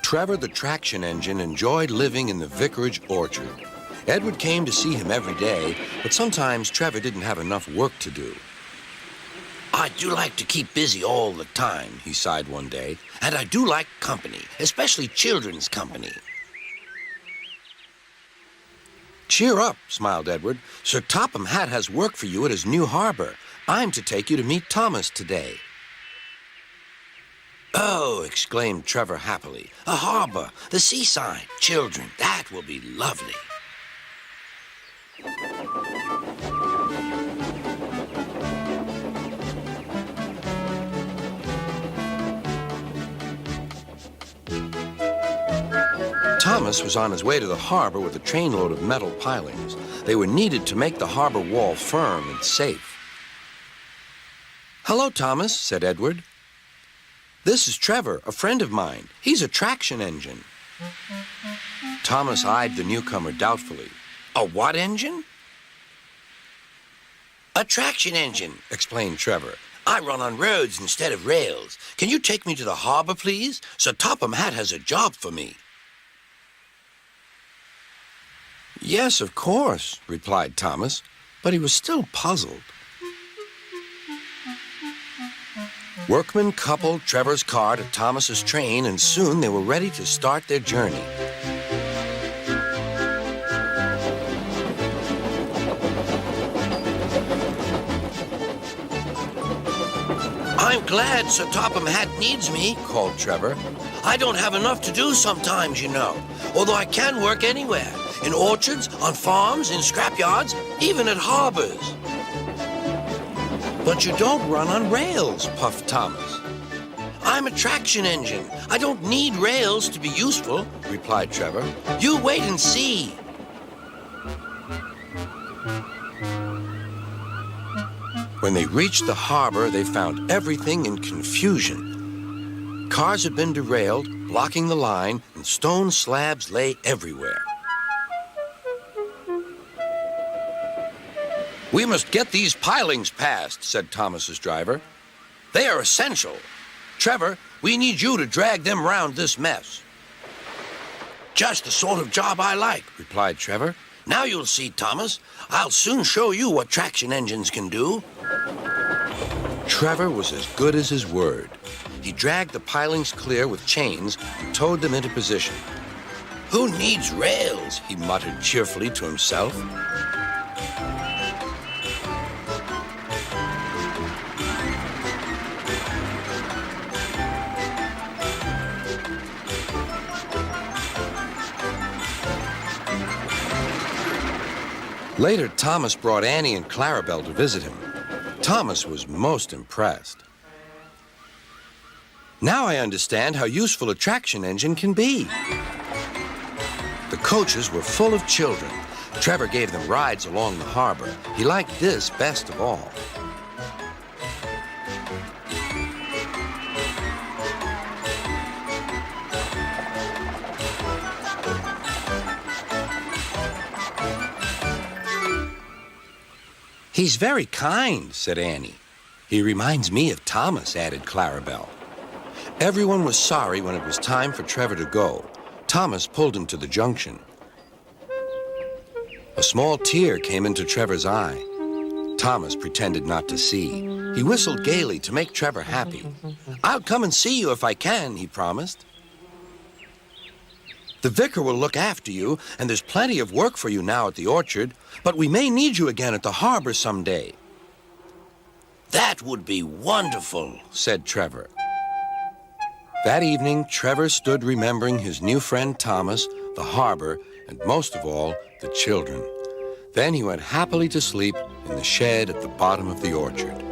Trevor the traction engine enjoyed living in the vicarage orchard. Edward came to see him every day, but sometimes Trevor didn't have enough work to do. I do like to keep busy all the time, he sighed one day. and I do like company, especially children's company. Cheer up, smiled Edward. Sir Topham Hatt has work for you at his new harbor. I'm to take you to meet Thomas today. Oh, exclaimed Trevor happily. A harbor, the seaside, children, that will be lovely. Thomas was on his way to the harbor with a trainload of metal pilings. They were needed to make the harbor wall firm and safe. Hello, Thomas, said Edward. This is Trevor, a friend of mine. He's a traction engine. Thomas eyed the newcomer doubtfully. A what engine? A traction engine, explained Trevor. I run on roads instead of rails. Can you take me to the harbor, please? Sir Topham Hatt has a job for me. Yes, of course, replied Thomas, but he was still puzzled. Workmen coupled Trevor's car to Thomas's train, and soon they were ready to start their journey. I'm glad Sir Topham Hatt needs me, called Trevor. I don't have enough to do sometimes, you know, although I can work anywhere, in orchards, on farms, in scrapyards, even at harbors. But you don't run on rails, puffed Thomas. I'm a traction engine. I don't need rails to be useful, replied Trevor. You wait and see. When they reached the harbor, they found everything in confusion. Cars had been derailed, blocking the line, and stone slabs lay everywhere. We must get these pilings past, said Thomas's driver. They are essential. Trevor, we need you to drag them round this mess. Just the sort of job I like, replied Trevor. Now you'll see, Thomas. I'll soon show you what traction engines can do. Trevor was as good as his word. He dragged the pilings clear with chains and towed them into position. Who needs rails? He muttered cheerfully to himself. Later, Thomas brought Annie and Clarabelle to visit him. Thomas was most impressed. Now I understand how useful a traction engine can be. The coaches were full of children. Trevor gave them rides along the harbor. He liked this best of all. He's very kind, said Annie. He reminds me of Thomas, added Clarabelle. Everyone was sorry when it was time for Trevor to go. Thomas pulled him to the junction. A small tear came into Trevor's eye. Thomas pretended not to see. He whistled gaily to make Trevor happy. I'll come and see you if I can, he promised. The vicar will look after you, and there's plenty of work for you now at the orchard, but we may need you again at the harbor someday. That would be wonderful, said Trevor. That evening, Trevor stood remembering his new friend Thomas, the harbor, and most of all, the children. Then he went happily to sleep in the shed at the bottom of the orchard.